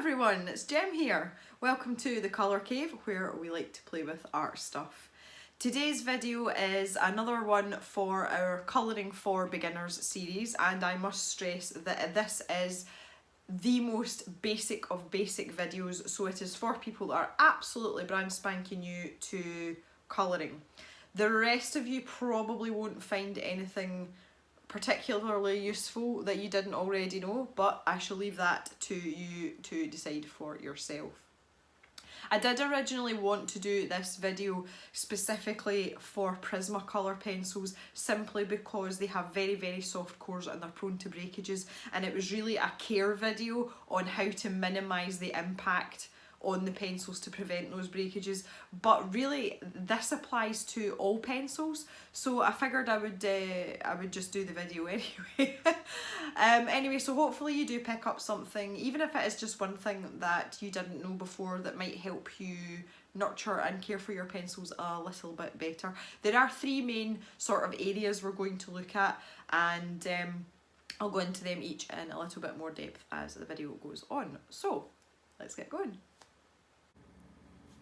everyone, it's Jem here. Welcome to the Colour Cave, where we like to play with art stuff. Today's video is another one for our Colouring for Beginners series, and I must stress that this is the most basic of basic videos, so it is for people that are absolutely brand spanking new to colouring. The rest of you probably won't find anything particularly useful that you didn't already know, but I shall leave that to you to decide for yourself. I did originally want to do this video specifically for Prismacolor pencils, simply because they have very soft cores and they're prone to breakages, and it was really a care video on how to minimise the impact on the pencils to prevent those breakages. But really this applies to all pencils, so I figured I would just do the video anyway. Anyway, so hopefully you do pick up something, even if it is just one thing that you didn't know before, that might help you nurture and care for your pencils a little bit better. There are three main sort of areas we're going to look at, and I'll go into them each in a little bit more depth as the video goes on. So let's get going.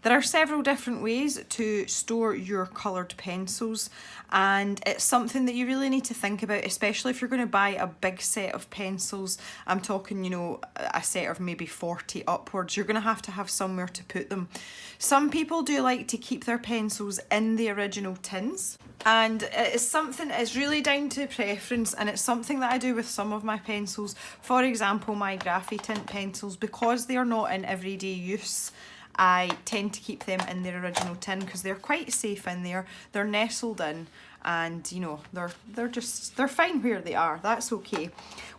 There are several different ways to store your coloured pencils, and it's something that you really need to think about, especially if you're going to buy a big set of pencils. I'm talking, you know, a set of maybe 40 upwards. You're going to have somewhere to put them. Some people do like to keep their pencils in the original tins, and it's really down to preference, and it's something that I do with some of my pencils. For example, my Graphy Tint pencils, because they are not in everyday use, I tend to keep them in their original tin because they're quite safe in there. They're nestled in, and you know, they're fine where they are. That's okay.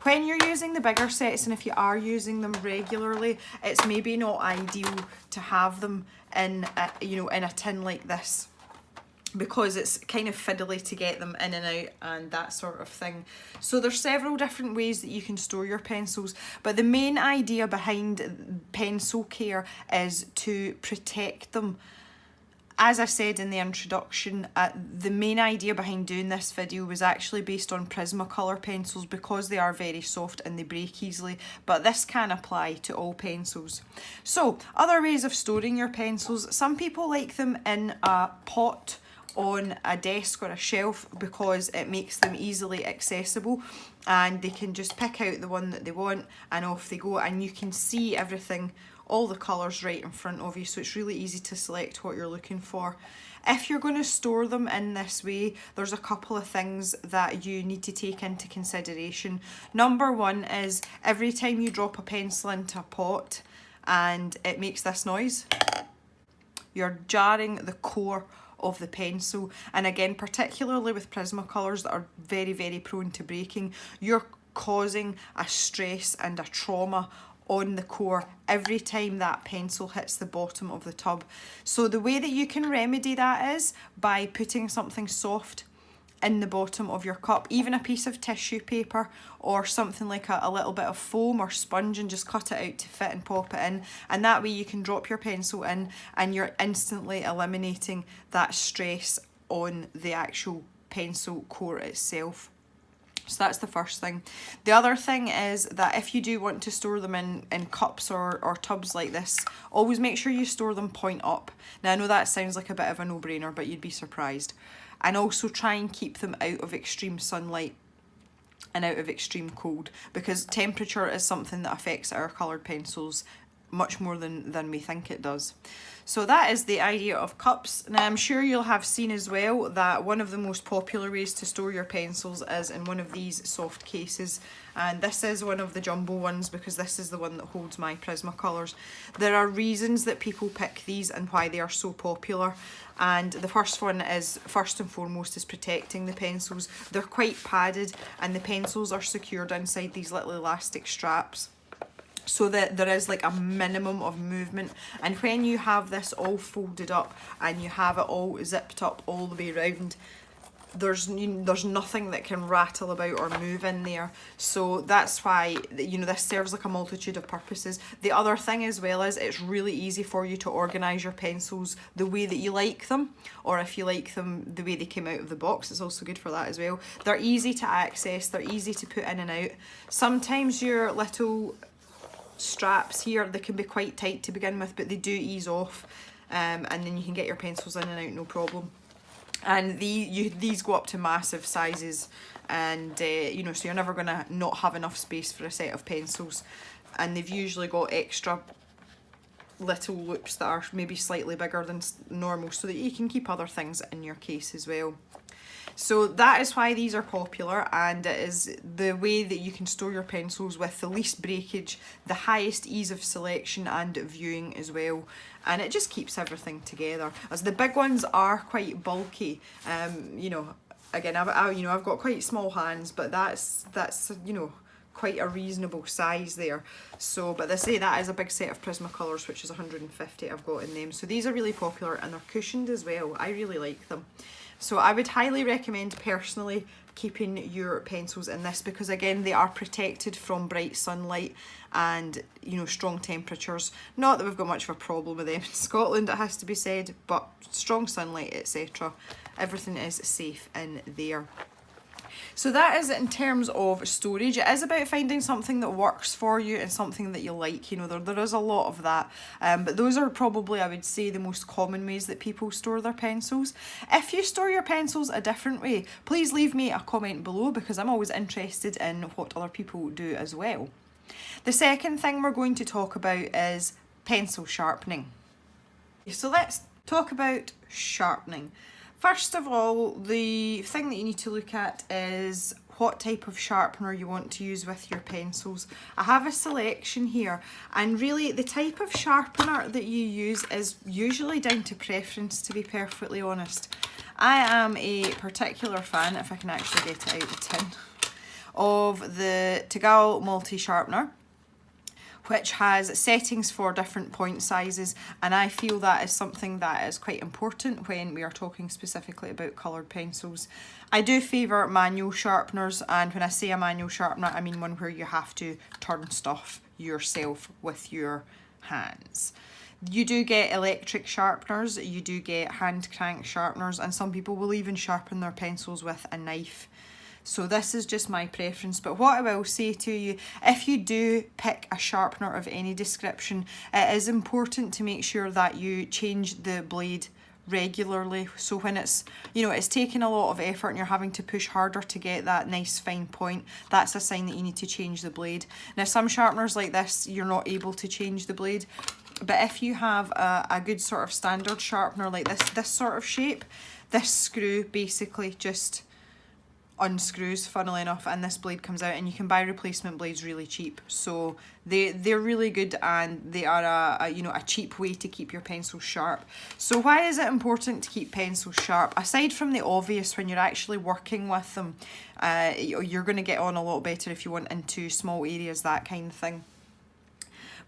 When you're using the bigger sets, and if you are using them regularly, it's maybe not ideal to have them in in a tin like this, because it's kind of fiddly to get them in and out and that sort of thing. So there's several different ways that you can store your pencils, but the main idea behind pencil care is to protect them. As I said in the introduction, the main idea behind doing this video was actually based on Prismacolor pencils, because they are very soft and they break easily, but this can apply to all pencils. So other ways of storing your pencils: some people like them in a pot on a desk or a shelf because it makes them easily accessible, and they can just pick out the one that they want and off they go, and you can see everything, all the colours right in front of you, so it's really easy to select what you're looking for. If you're going to store them in this way, there's a couple of things that you need to take into consideration. Number one is, every time you drop a pencil into a pot and it makes this noise, you're jarring the core of the pencil. And again, particularly with Prismacolors that are very prone to breaking, you're causing a stress and a trauma on the core every time that pencil hits the bottom of the tub. So the way that you can remedy that is by putting something soft in the bottom of your cup, even a piece of tissue paper or something like a little bit of foam or sponge, and just cut it out to fit and pop it in, and that way you can drop your pencil in and you're instantly eliminating that stress on the actual pencil core itself. So that's the first thing. The other thing is that if you do want to store them in cups or tubs like this, always make sure you store them point up. Now I know that sounds like a bit of a no-brainer, but you'd be surprised. And also try and keep them out of extreme sunlight and out of extreme cold, because temperature is something that affects our coloured pencils much more than we think it does. So that is the idea of cups. Now I'm sure you'll have seen as well that one of the most popular ways to store your pencils is in one of these soft cases, and this is one of the jumbo ones because this is the one that holds my Prismacolors. There are reasons that people pick these and why they are so popular, and the first one is, first and foremost, is protecting the pencils. They're quite padded and the pencils are secured inside these little elastic straps, so that there is like a minimum of movement. And when you have this all folded up and you have it all zipped up all the way around, there's nothing that can rattle about or move in there. So that's why, you know, this serves like a multitude of purposes. The other thing as well is it's really easy for you to organise your pencils the way that you like them, or if you like them the way they came out of the box, it's also good for that as well. They're easy to access, they're easy to put in and out. Sometimes your little straps here. They can be quite tight to begin with, but they do ease off, and then you can get your pencils in and out no problem. And these go up to massive sizes, and you know, so you're never gonna not have enough space for a set of pencils. And they've usually got extra little loops that are maybe slightly bigger than normal, so that you can keep other things in your case as well. So that is why these are popular, and it is the way that you can store your pencils with the least breakage, the highest ease of selection and viewing as well, and it just keeps everything together. As the big ones are quite bulky, you know, again, I've got quite small hands, but that's you know, quite a reasonable size there. So, but they say that is a big set of Prismacolors, which is 150 I've got in them. So these are really popular, and they're cushioned as well. I really like them. So I would highly recommend personally keeping your pencils in this, because again, they are protected from bright sunlight and, you know, strong temperatures. Not that we've got much of a problem with them in Scotland, it has to be said, but strong sunlight, etc. Everything is safe in there. So that is in terms of storage. It is about finding something that works for you and something that you like. You know, there is a lot of that. But those are probably, I would say, the most common ways that people store their pencils. If you store your pencils a different way, please leave me a comment below, because I'm always interested in what other people do as well. The second thing we're going to talk about is pencil sharpening. So let's talk about sharpening. First of all, the thing that you need to look at is what type of sharpener you want to use with your pencils. I have a selection here, and really the type of sharpener that you use is usually down to preference, to be perfectly honest. I am a particular fan, if I can actually get it out of the tin, of the Tagal multi-sharpener, which has settings for different point sizes, and I feel that is something that is quite important when we are talking specifically about coloured pencils. I do favour manual sharpeners, and when I say a manual sharpener, I mean one where you have to turn stuff yourself with your hands. You do get electric sharpeners, you do get hand crank sharpeners, and some people will even sharpen their pencils with a knife. So this is just my preference, but what I will say to you, if you do pick a sharpener of any description, it is important to make sure that you change the blade regularly. So when it's, you know, it's taking a lot of effort and you're having to push harder to get that nice fine point, that's a sign that you need to change the blade. Now some sharpeners like this, you're not able to change the blade, but if you have a good sort of standard sharpener like this sort of shape, this screw basically just unscrews, funnily enough, and this blade comes out, and you can buy replacement blades really cheap. So they're really good, and they are a cheap way to keep your pencils sharp. So why is it important to keep pencils sharp? Aside from the obvious, when you're actually working with them, you're going to get on a lot better if you want into small areas, that kind of thing.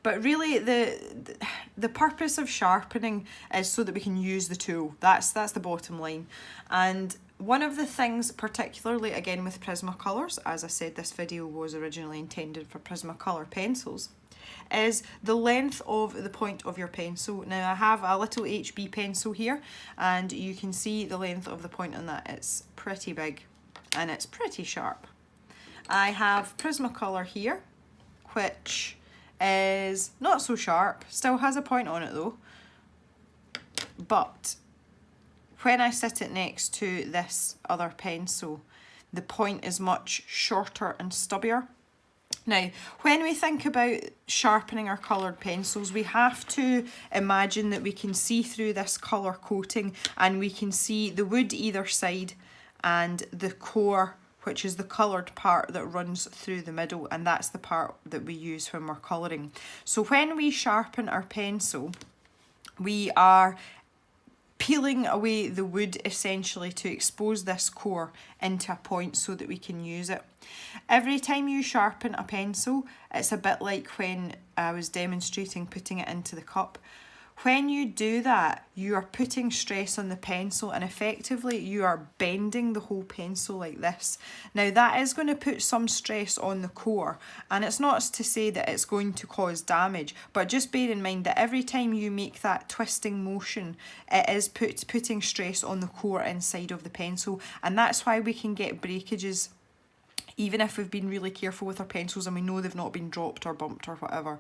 But really, the purpose of sharpening is so that we can use the tool. That's the bottom line. And one of the things, particularly again with Prismacolors, as I said, this video was originally intended for Prismacolor pencils, is the length of the point of your pencil. Now I have a little HB pencil here, and you can see the length of the point on that. It's pretty big and it's pretty sharp. I have Prismacolor here, which is not so sharp, still has a point on it though, but when I sit it next to this other pencil, the point is much shorter and stubbier. Now, when we think about sharpening our coloured pencils, we have to imagine that we can see through this colour coating, and we can see the wood either side and the core, which is the coloured part that runs through the middle, and that's the part that we use when we're colouring. So when we sharpen our pencil, we are peeling away the wood essentially to expose this core into a point so that we can use it. Every time you sharpen a pencil, it's a bit like when I was demonstrating putting it into the cup. When you do that, you are putting stress on the pencil, and effectively you are bending the whole pencil like this. Now that is going to put some stress on the core, and it's not to say that it's going to cause damage, but just bear in mind that every time you make that twisting motion, it is putting stress on the core inside of the pencil, and that's why we can get breakages even if we've been really careful with our pencils and we know they've not been dropped or bumped or whatever.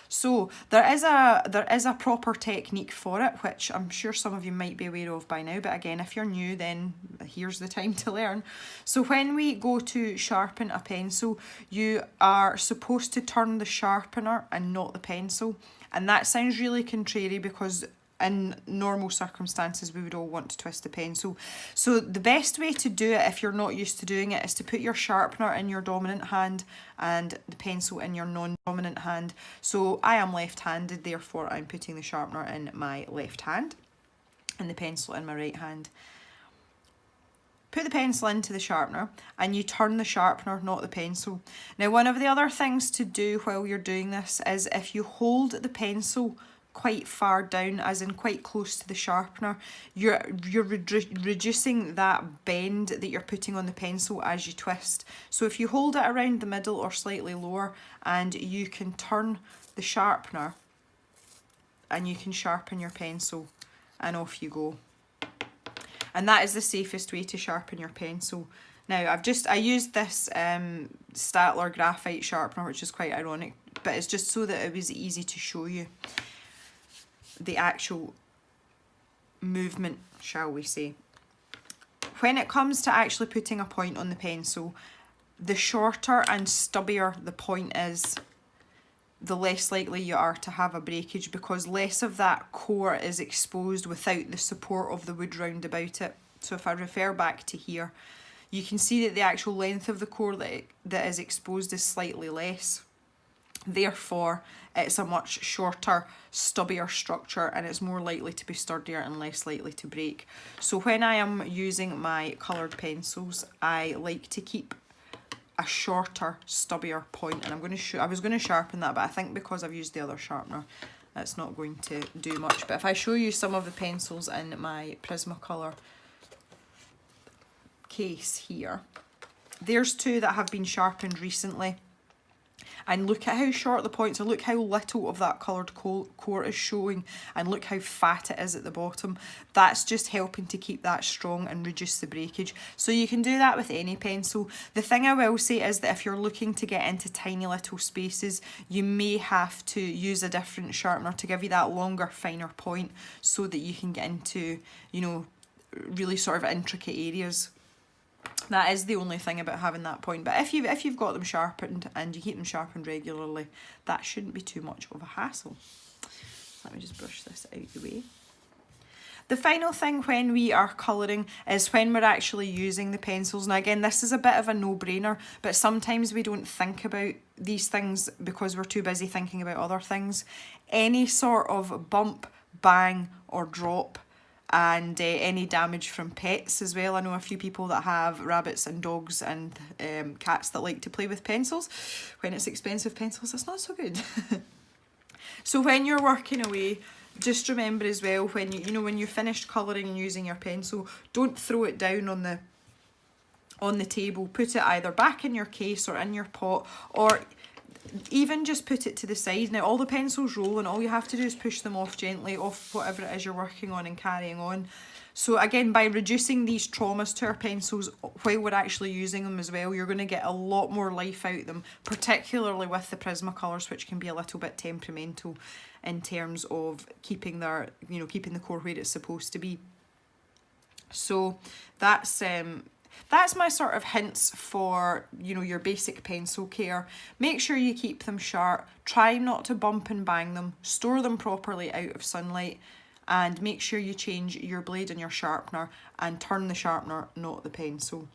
So there is a proper technique for it, which I'm sure some of you might be aware of by now, but again, if you're new, then here's the time to learn. So when we go to sharpen a pencil, you are supposed to turn the sharpener and not the pencil. And that sounds really contrary because in normal circumstances we would all want to twist the pencil. So the best way to do it, if you're not used to doing it, is to put your sharpener in your dominant hand and the pencil in your non-dominant hand. So I am left-handed, therefore I'm putting the sharpener in my left hand and the pencil in my right hand. Put the pencil into the sharpener and you turn the sharpener, not the pencil. Now, one of the other things to do while you're doing this is if you hold the pencil quite far down, as in quite close to the sharpener, you're reducing that bend that you're putting on the pencil as you twist. So if you hold it around the middle or slightly lower, and you can turn the sharpener and you can sharpen your pencil, and off you go. And that is the safest way to sharpen your pencil. Now, I used this Statler graphite sharpener, which is quite ironic, but it's just so that it was easy to show you the actual movement, shall we say. When it comes to actually putting a point on the pencil, the shorter and stubbier the point is, the less likely you are to have a breakage, because less of that core is exposed without the support of the wood round about it. So if I refer back to here, you can see that the actual length of the core that is exposed is slightly less. Therefore, it's a much shorter, stubbier structure, and it's more likely to be sturdier and less likely to break. So when I am using my coloured pencils, I like to keep a shorter, stubbier point, and I was going to sharpen that, but I think because I've used the other sharpener, that's not going to do much. But if I show you some of the pencils in my Prismacolor case here, there's two that have been sharpened recently. And look at how short the points are, look how little of that coloured core is showing, and look how fat it is at the bottom. That's just helping to keep that strong and reduce the breakage. So you can do that with any pencil. The thing I will say is that if you're looking to get into tiny little spaces, you may have to use a different sharpener to give you that longer, finer point, so that you can get into, you know, really sort of intricate areas. That is the only thing about having that point. But if you've got them sharpened and you keep them sharpened regularly, that shouldn't be too much of a hassle. Let me just brush this out the way. The final thing when we are colouring is when we're actually using the pencils. Now again, this is a bit of a no-brainer, but sometimes we don't think about these things because we're too busy thinking about other things. Any sort of bump, bang or drop, and any damage from pets as well. I know a few people that have rabbits and dogs and cats that like to play with pencils. When it's expensive pencils, it's not so good. So when you're working away, just remember as well, when when you're finished colouring and using your pencil, don't throw it down on the table. Put it either back in your case or in your pot, or even just put it to the side. Now all the pencils roll and all you have to do is push them off gently, off whatever it is you're working on and carrying on. So again, by reducing these traumas to our pencils while we're actually using them as well, you're going to get a lot more life out of them, particularly with the Prismacolors, which can be a little bit temperamental in terms of keeping the core where it's supposed to be. So that's my sort of hints for, your basic pencil care. Make sure you keep them sharp, try not to bump and bang them, store them properly out of sunlight, and make sure you change your blade and your sharpener and turn the sharpener, not the pencil.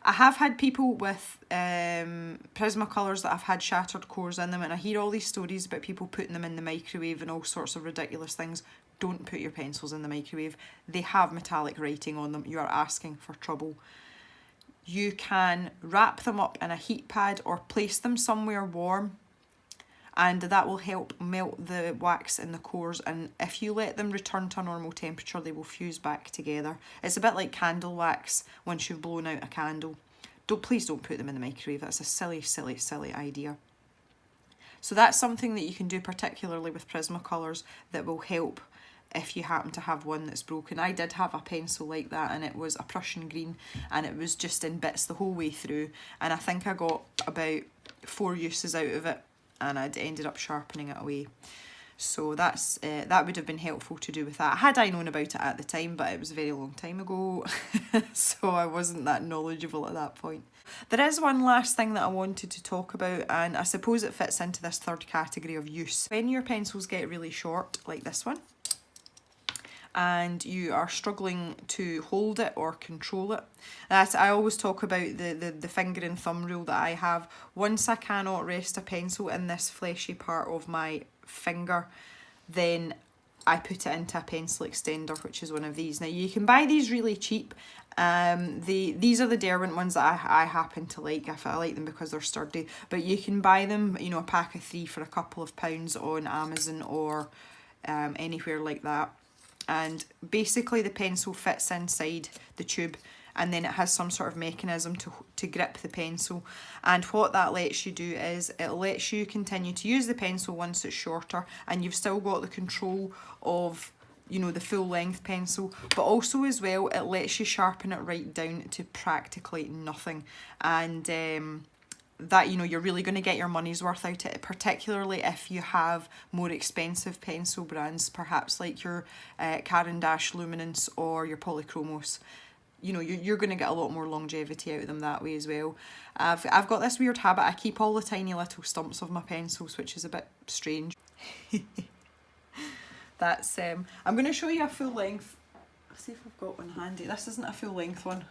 I have had people with Prismacolors that have had shattered cores in them, and I hear all these stories about people putting them in the microwave and all sorts of ridiculous things. Don't put your pencils in the microwave. They have metallic writing on them. You are asking for trouble. You can wrap them up in a heat pad or place them somewhere warm, and that will help melt the wax in the cores, and if you let them return to a normal temperature, they will fuse back together. It's a bit like candle wax once you've blown out a candle. Please don't put them in the microwave. That's a silly, silly, silly idea. So that's something that you can do particularly with Prismacolors that will help if you happen to have one that's broken. I did have a pencil like that, and it was a Prussian green, and it was just in bits the whole way through, and I think I got about 4 uses out of it, and I'd ended up sharpening it away. So that's that would have been helpful to do with that, had I known about it at the time, but it was a very long time ago, so I wasn't that knowledgeable at that point. There is one last thing that I wanted to talk about, and I suppose it fits into this third category of use. When your pencils get really short, like this one, and you are struggling to hold it or control it. I always talk about the finger and thumb rule that I have. Once I cannot rest a pencil in this fleshy part of my finger, then I put it into a pencil extender, which is one of these. Now you can buy these really cheap. These are the Derwent ones that I happen to like. I like them because they're sturdy, but you can buy them, you know, a pack of 3 for a couple of pounds on Amazon or anywhere like that. And basically the pencil fits inside the tube, and then it has some sort of mechanism to grip the pencil, and what that lets you do is it lets you continue to use the pencil once it's shorter, and you've still got the control of, you know, the full length pencil, but also as well it lets you sharpen it right down to practically nothing. And that, you know, you're really going to get your money's worth out of it, particularly if you have more expensive pencil brands, perhaps like your Caran d'Ache Luminance or your Polychromos. You know, you're going to get a lot more longevity out of them that way as well. I've got this weird habit, I keep all the tiny little stumps of my pencils, which is a bit strange. That's I'm going to show you a full length. Let's see if I've got one handy. This isn't a full length one,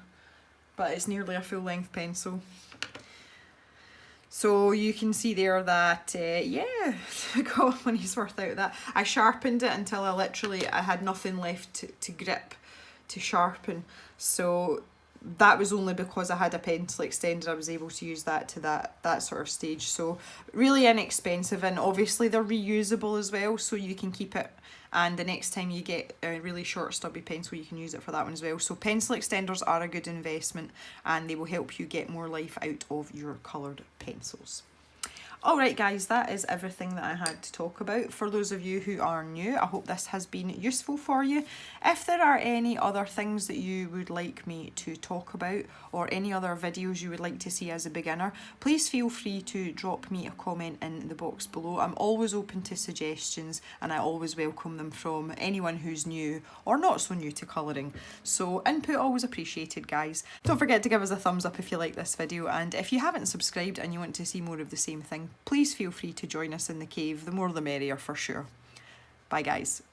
but it's nearly a full length pencil. So you can see there that, yeah, I got money's worth out of that. I sharpened it until I had nothing left to grip, to sharpen. So that was only because I had a pencil extender. I was able to use that to that sort of stage. So really inexpensive, and obviously they're reusable as well, so you can keep it, and the next time you get a really short stubby pencil you can use it for that one as well. So pencil extenders are a good investment, and they will help you get more life out of your coloured pencils. Alright guys, that is everything that I had to talk about. For those of you who are new, I hope this has been useful for you. If there are any other things that you would like me to talk about, or any other videos you would like to see as a beginner, please feel free to drop me a comment in the box below. I'm always open to suggestions, and I always welcome them from anyone who's new or not so new to colouring. So input always appreciated, guys. Don't forget to give us a thumbs up if you like this video, and if you haven't subscribed and you want to see more of the same thing, please feel free to join us in the cave. The more the merrier for sure. Bye guys.